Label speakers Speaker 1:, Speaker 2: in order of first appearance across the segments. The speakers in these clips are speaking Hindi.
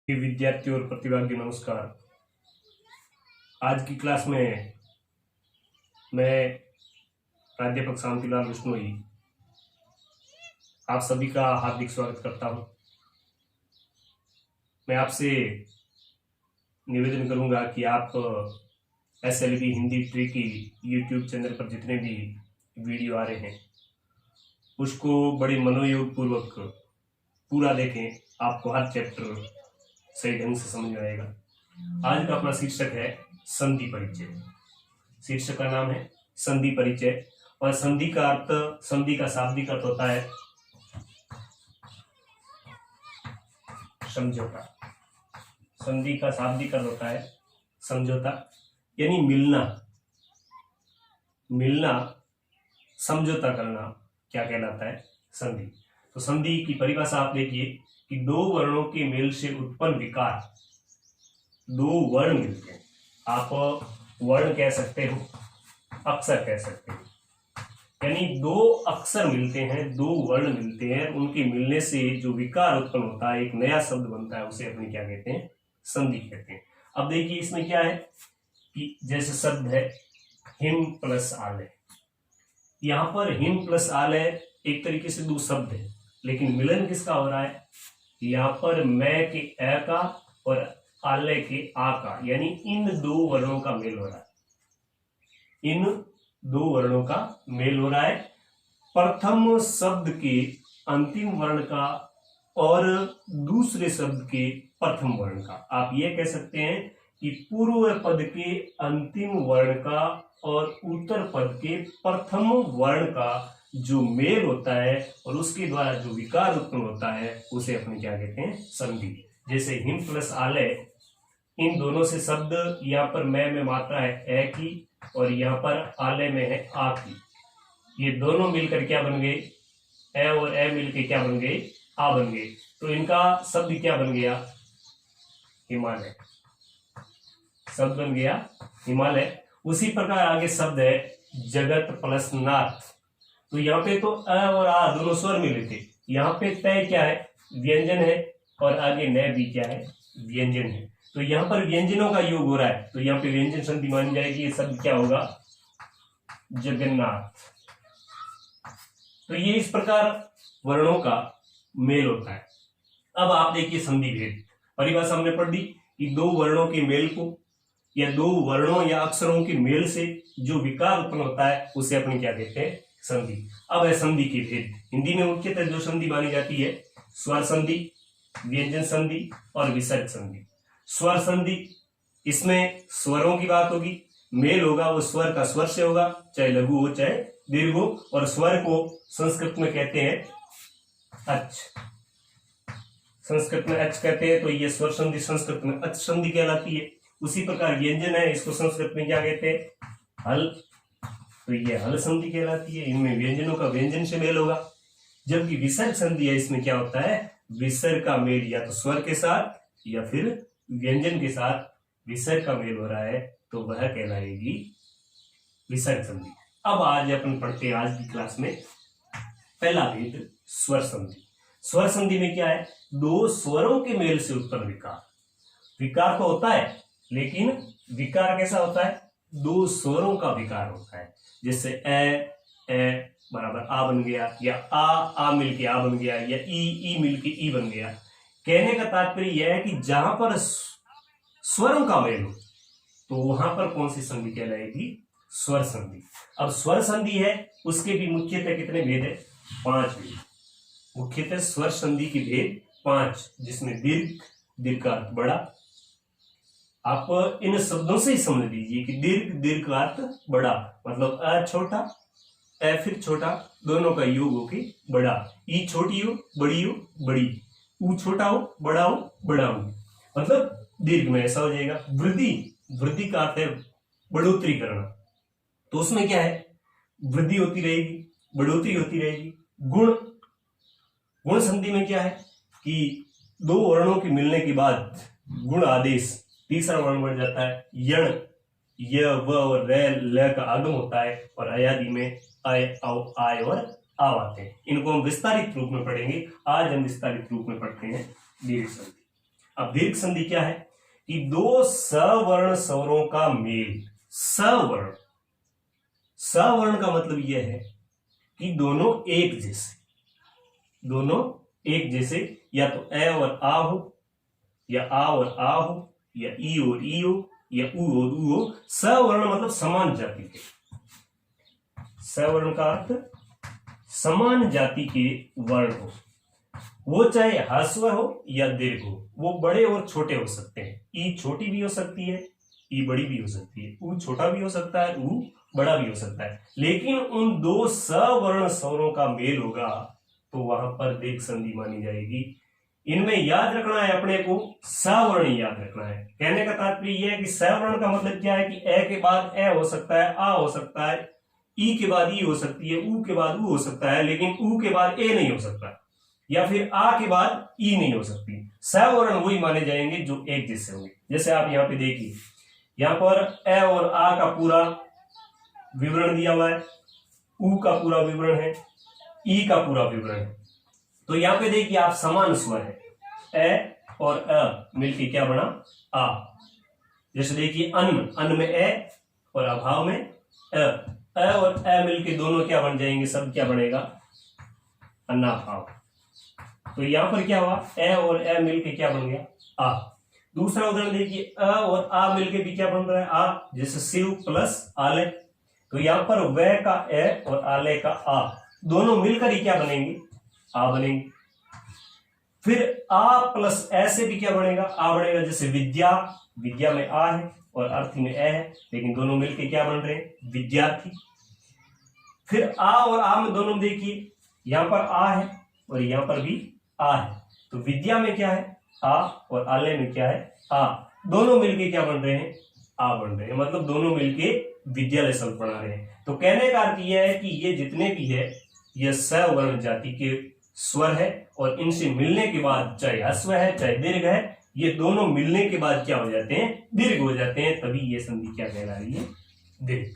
Speaker 1: विद्यार्थियों और प्रतिभागियों नमस्कार। आज की क्लास में मैं प्राध्यापक शांतिलाल बिश्नोई आप सभी का हार्दिक स्वागत करता हूं। मैं आपसे निवेदन करूंगा कि आप SLB हिंदी ट्री की YouTube चैनल पर जितने भी वीडियो आ रहे हैं उसको बड़े मनोयोग पूर्वक पूरा देखें। आपको हर चैप्टर सही ढंग से समझ में आएगा। आज का अपना शीर्षक है संधि परिचय। शीर्षक का नाम है संधि परिचय और संधि का अर्थ, संधि का शाब्दिक अर्थ होता है समझौता। संधि का शाब्दिक अर्थ होता है समझौता, यानी मिलना, समझौता करना क्या कहलाता है? संधि। तो संधि की परिभाषा आप देखिए कि दो वर्णों के मेल से उत्पन्न विकार, दो वर्ण मिलते हैं। आप वर्ण कह सकते हो, अक्षर कह सकते हो, यानी दो अक्षर मिलते हैं, दो वर्ण मिलते हैं, उनके मिलने से जो विकार उत्पन्न होता है, एक नया शब्द बनता है, उसे अपने क्या कहते हैं? संधि कहते हैं। अब देखिए इसमें क्या है कि जैसे शब्द है हिम प्लस आलय, यहां पर हिम प्लस आलय एक तरीके से दो शब्द है, लेकिन मिलन किसका हो रहा है? यहाँ पर मैं के ए का और आलय के आ का, यानी इन दो वर्णों का मेल हो रहा है। इन दो वर्णों का मेल हो रहा है। प्रथम शब्द के अंतिम वर्ण का और दूसरे शब्द के प्रथम वर्ण का। आप ये कह सकते हैं कि पूर्व पद के अंतिम वर्ण का और उत्तर पद के प्रथम वर्ण का जो मेल होता है और उसके द्वारा जो विकार उत्पन्न होता है उसे अपने क्या कहते हैं? संधि। जैसे हिम प्लस आलय, इन दोनों से शब्द, यहाँ पर मैं में मात्रा है ए की और यहाँ पर आलय में है आ की। ये दोनों मिलकर क्या बन गए? ए और ए मिलकर क्या बन गए? आ बन गए। तो इनका शब्द क्या बन गया? हिमालय। शब्द बन गया हिमालय। उसी प्रकार आगे शब्द है जगत प्लस नाथ। तो यहाँ पे तो अ और आ दोनों स्वर मिले थे, यहाँ पे तय क्या है? व्यंजन है, और आगे न भी क्या है? व्यंजन है। तो यहाँ पर व्यंजनों का योग हो रहा है, तो यहाँ पे व्यंजन संधि मानी जाएगी। ये शब्द क्या होगा? जगन्नाथ। तो ये इस प्रकार वर्णों का मेल होता है। अब आप देखिए संधि भेद। परिभाषा हमने पढ़ दी कि दो वर्णों के मेल को या दो वर्णों या अक्षरों के मेल से जो विकार उत्पन्न होता है उसे अपने क्या कहते हैं? संधि। अब है संधि के भेद। हिंदी में मुख्यतः जो संधि मानी जाती है स्वर संधि, व्यंजन संधि और विसर्ग संधि। स्वर संधि, इसमें स्वरों की बात होगी, मेल होगा वो स्वर का स्वर से होगा, चाहे लघु हो चाहे दीर्घ हो, और स्वर को संस्कृत में कहते हैं अच। संस्कृत में अच कहते हैं, तो ये स्वर संधि संस्कृत में अच संधि कहलाती है। उसी प्रकार व्यंजन है, इसको संस्कृत में क्या कहते हैं? हल। तो ये हल संधि कहलाती है। इनमें व्यंजनों का व्यंजन से मेल होगा। जबकि विसर्ग संधि है, इसमें क्या होता है? विसर्ग का मेल या तो स्वर के साथ या फिर व्यंजन के साथ विसर्ग का मेल हो रहा है, तो वह कहलाएगी विसर्ग संधि। अब आज अपन पढ़ते हैं आज की क्लास में पहला भेद स्वर संधि। स्वर संधि में क्या है? दो स्वरों के मेल से उत्पन्न विकार। विकार तो होता है, लेकिन विकार कैसा होता है? दो स्वरों का विकार होता है। जैसे ए बराबर आ बन गया, या आ मिलके आ बन गया, या ई मिलके ई बन गया। कहने का तात्पर्य यह है कि जहां पर स्वरों का मेल हो तो वहां पर कौन सी संधि कहलाएगी? स्वर संधि। अब स्वर संधि है, उसके भी मुख्यतः कितने भेद है? 5 भेद। मुख्यतः स्वर संधि के भेद 5, जिसमें दीर्घ का अर्थ बड़ा। आप इन शब्दों से ही समझ लीजिए कि दीर्घ का अर्थ बड़ा, मतलब अ छोटा ए फिर छोटा, दोनों का योग हो के बड़ा। ई छोटी हो बड़ी, ऊ छोटा हो बड़ा, मतलब दीर्घ में ऐसा हो जाएगा। वृद्धि का अर्थ है बढ़ोतरी करना, तो उसमें क्या है? वृद्धि होती रहेगी, बढ़ोतरी होती रहेगी। गुण संधि में क्या है कि दो वर्णों के मिलने के बाद गुण आदेश तीसरा वर्ण बन जाता है। यण, य व और ल का आगम होता है, और अयादि में आय और आव आते हैं। इनको हम विस्तारित रूप में पढ़ेंगे। आज हम विस्तारित रूप में पढ़ते हैं दीर्घ संधि। अब दीर्घ संधि क्या है कि दो सवर्ण स्वरों का मेल। सवर्ण, सवर्ण का मतलब यह है कि दोनों एक जैसे, दोनों एक जैसे, या तो ए और आ हो, या आ और आ हो, या ई और ई हो, या उ और उ हो। सवर्ण मतलब समान जाति के, सवर्ण का अर्थ समान जाति के वर्ण हो, वो चाहे ह्रस्व हो या दीर्घ हो, वो बड़े और छोटे हो सकते हैं। ई छोटी भी हो सकती है, ई बड़ी भी हो सकती है, उ छोटा भी हो सकता है, उ बड़ा भी हो सकता है, लेकिन उन दो सवर्ण स्वरों का मेल होगा तो वहां पर दीर्घ संधि मानी जाएगी। इनमें याद रखना है अपने को, सवर्ण याद रखना है। कहने का तात्पर्य यह है कि सवर्ण का मतलब क्या है कि ए के बाद ए हो सकता है, आ हो सकता है, ई के बाद ई हो सकती है, उ के बाद उ हो सकता है, लेकिन उ के बाद ए नहीं हो सकता, या फिर आ के बाद ई नहीं हो सकती। सवर्ण वही माने जाएंगे जो एक जैसे होंगे। जैसे आप यहाँ पे देखिए, यहाँ पर ए और आ का पूरा विवरण दिया हुआ है, उ का पूरा विवरण है, ई का पूरा विवरण है। तो यहाँ पे देखिए आप समान स्वर है, ए और अ मिलके क्या बना, आ। जैसे देखिए अन्न, अन्न में ए और अभाव में अ और ए मिलके दोनों क्या बन जाएंगे, सब क्या बनेगा, अन्नाभाव। तो यहां पर क्या हुआ, ए और ए मिलके क्या बन गया, आ। दूसरा उदाहरण देखिए, अ और आ मिलके भी क्या बन रहा है, आ। जैसे शिव प्लस आलय, तो यहां पर व का ए और आलय का आ दोनों मिलकर ही क्या बनेंगे, आ बनेंगे। फिर आ प्लस ए से भी क्या बनेगा, आ बनेगा। जैसे विद्या, विद्या में आ है और अर्थी में ए है, लेकिन दोनों मिलके क्या बन रहे हैं, विद्यार्थी। फिर आ और आ में दोनों देखिए, यहां पर आ है और यहां पर भी आ है, तो विद्या में क्या है, आ, और आलय में क्या है, आ। दोनों मिलके क्या बन रहे हैं, आ बन रहे हैं, मतलब दोनों मिलके विद्यालय शब्द बना रहे हैं। तो कहने का अर्थ यह है कि ये जितने भी है ये सवर्ण जाति के स्वर है, और इनसे मिलने के बाद चाहे ह्रस्व है चाहे दीर्घ है, ये दोनों मिलने के बाद क्या हो जाते हैं, दीर्घ हो जाते हैं। तभी ये संधि क्या कहला रही है, दीर्घ।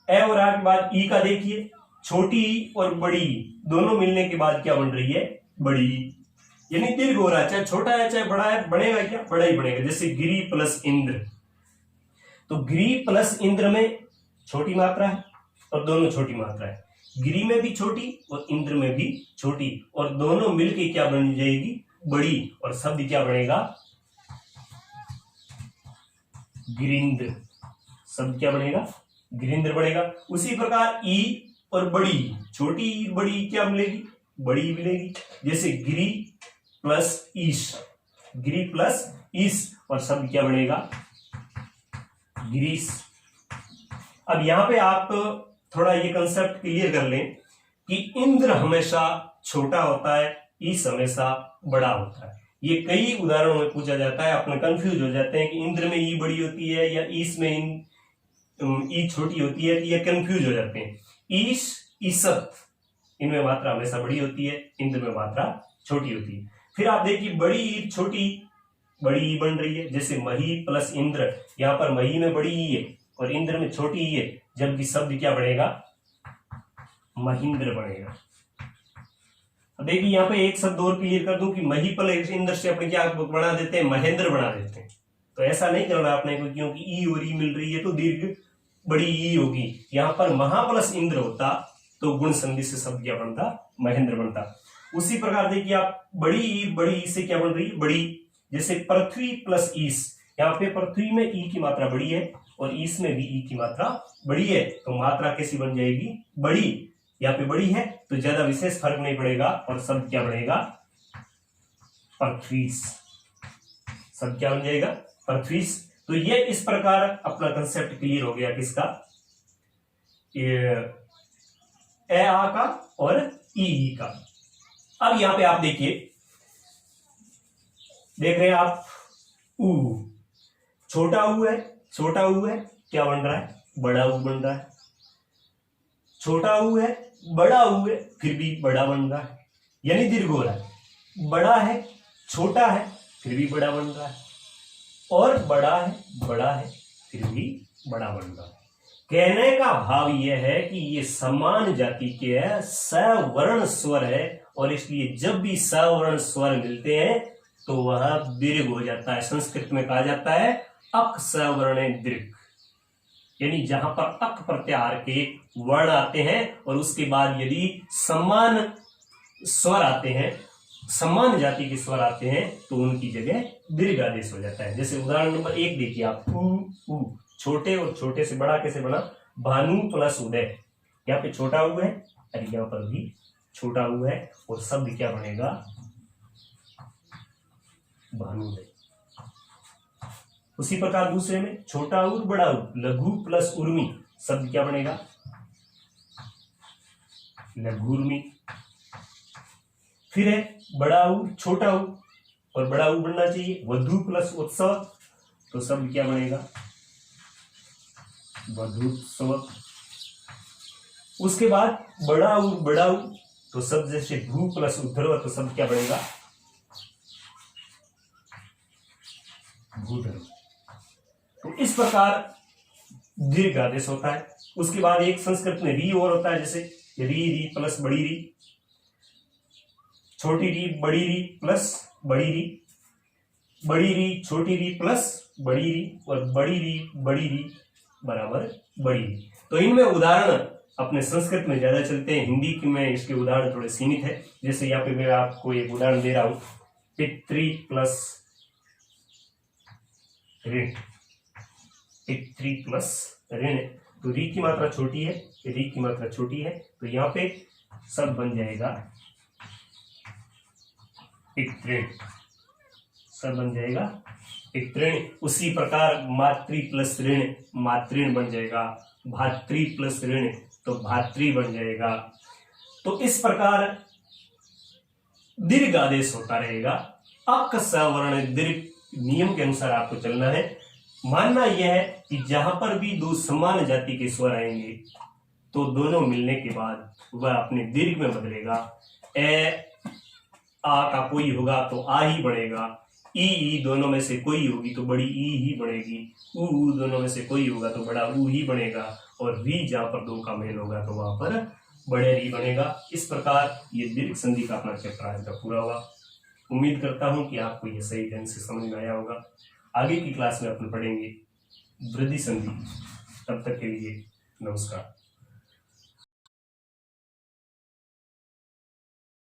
Speaker 1: ए और आ के बाद ई का देखिए, छोटी और बड़ी दोनों मिलने के बाद क्या बन रही है, बड़ी, यानी दीर्घ हो रहा है। चाहे छोटा है चाहे बड़ा है, बनेगा क्या, बड़ा ही बनेगा। जैसे गिरी प्लस इंद्र, तो गिरी प्लस इंद्र में छोटी मात्रा है और दोनों छोटी मात्रा है, गिरी में भी छोटी और इंद्र में भी छोटी, और दोनों मिलके क्या बन जाएगी, बड़ी, और शब्द क्या बनेगा, गिरिंद्र। शब्द क्या बनेगा, गिरिंद्र बनेगा। उसी प्रकार ई और बड़ी, छोटी बड़ी क्या मिलेगी, बड़ी मिलेगी। जैसे गिरी प्लस ईश, गिरी प्लस ईश, और शब्द क्या बनेगा, गिरीश। अब यहां पे आप थोड़ा ये कंसेप्ट क्लियर कर लें कि इंद्र हमेशा छोटा होता है, ईश हमेशा बड़ा होता है। ये कई उदाहरणों में पूछा जाता है, अपने कंफ्यूज हो जाते हैं कि इंद्र में ई बड़ी होती है या ईश में ई छोटी होती है, ये कंफ्यूज हो जाते हैं। ईश, ईसत, इनमें मात्रा हमेशा बड़ी होती है, इंद्र में मात्रा छोटी होती है। फिर आप देखिए बड़ी ई छोटी बड़ी ई बन रही है। जैसे मही प्लस इंद्र, यहाँ पर मही में बड़ी ई है और इंद्र में छोटी ई है, जबकि शब्द क्या बनेगा, महेंद्र बनेगा। अब देखिए यहाँ पे एक शब्द और क्लियर कर दूं कि मही प्लस इंद्र से अपने क्या बना देते हैं, महेंद्र बना देते हैं। तो ऐसा नहीं करना आपने को, क्योंकि ई और ई मिल रही है तो दीर्घ बड़ी ई होगी। यहाँ पर महा प्लस इंद्र होता तो गुण संधि से शब्द क्या बनता, महेंद्र बनता। उसी प्रकार देखिए आप बड़ी ई से क्या बन रही है, बड़ी। जैसे पृथ्वी प्लस ईश, यहाँ पे पृथ्वी में ई की मात्रा बड़ी है और ईश में भी ई की मात्रा बड़ी है, तो मात्रा कैसी बन जाएगी, बड़ी। यहाँ पे बड़ी है तो ज्यादा विशेष फर्क नहीं पड़ेगा और शब्द क्या बनेगा, पृथ्वीश। शब्द क्या बन जाएगा, पृथ्वीश। तो ये इस प्रकार अपना कंसेप्ट क्लियर हो गया किसका, ए आ का और ई का। अब यहां पे आप देखिए, देख रहे हैं आप, ऊ, छोटा ऊ है, छोटा ऊ है, क्या बन रहा है, बड़ा ऊ बन रहा है। छोटा ऊ है, बड़ा ऊ है, फिर भी बड़ा बन रहा है, यानी दीर्घ हो रहा है। बड़ा है, छोटा है, फिर भी बड़ा बन रहा है, और बड़ा है, फिर भी बड़ा बन रहा है। कहने का भाव यह है कि ये समान जाति के है, सवर्ण स्वर है, और इसलिए जब भी सवर्ण स्वर मिलते हैं तो वह दीर्घ हो जाता है। संस्कृत में कहा जाता है अक सवर्ण दीर्घ, यानी जहां पर अक प्रत्याहार के वर्ण आते हैं और उसके बाद यदि समान स्वर आते हैं, समान जाति के स्वर आते हैं, तो उनकी जगह दीर्घ आदेश हो जाता है। जैसे उदाहरण नंबर 1 देखिए आप, उ, छोटे और छोटे से बड़ा कैसे बना, भानु प्लस उदय, यहाँ पे छोटा उ है और यहाँ पर भी छोटा उ है और शब्द क्या बनेगा, भानुदय। उसी प्रकार दूसरे में छोटा उर बड़ा उर, लघु प्लस उर्मी, शब्द क्या बनेगा, लघुर्मी। फिर है बड़ा उ छोटा उ, और बड़ा उ बनना चाहिए वधु प्लस उत्सव, तो शब्द क्या बनेगा, वधुत्सव। उसके बाद बड़ा उ बड़ा उ, तो शब्द जैसे भू प्लस उद्धर्व, तो शब्द क्या बनेगा, भूधर्व। तो इस प्रकार दीर्घ आदेश होता है। उसके बाद एक संस्कृत में री और होता है, जैसे री प्लस बड़ी री, छोटी री बड़ी री प्लस बड़ी री, बड़ी री छोटी री प्लस बड़ी री, और बड़ी री बराबर बड़ी री। तो इनमें उदाहरण अपने संस्कृत में ज्यादा चलते हैं, हिंदी में इसके उदाहरण थोड़े सीमित है। जैसे यहाँ पे मैं आपको एक उदाहरण दे रहा हूं, पितृ प्लस ऋण, पितृ प्लस ऋण, तो री की मात्रा छोटी है, री की मात्रा छोटी है, तो यहाँ पे सब बन जाएगा पितृण, सब बन जाएगा पितृण। उसी प्रकार मातृ प्लस ऋण, मातृण बन जाएगा, भातृ प्लस ऋण, तो भातृ बन जाएगा। तो इस प्रकार दीर्घ आदेश होता रहेगा। अक सवर्ण दीर्घ नियम के अनुसार आपको चलना है। मानना यह है कि जहां पर भी दो समान जाति के स्वर आएंगे तो दोनों मिलने के बाद वह अपने दीर्घ में बदलेगा। ए आ का कोई होगा तो आ ही बढ़ेगा, ई दोनों में से कोई होगी तो बड़ी ई ही बढ़ेगी, ऊ दोनों में से कोई होगा तो बड़ा ऊ ही बनेगा, और वी जहां पर दो का मेल होगा तो वहां पर बड़े री बनेगा। इस प्रकार ये दीर्घ संधि का अपना चैप्टर आज का पूरा हुआ। उम्मीद करता हूं कि आपको ये सही ढंग से समझ में आया होगा। आगे की क्लास में अपन पढ़ेंगे वृद्धि संधि। तब तक के लिए नमस्कार।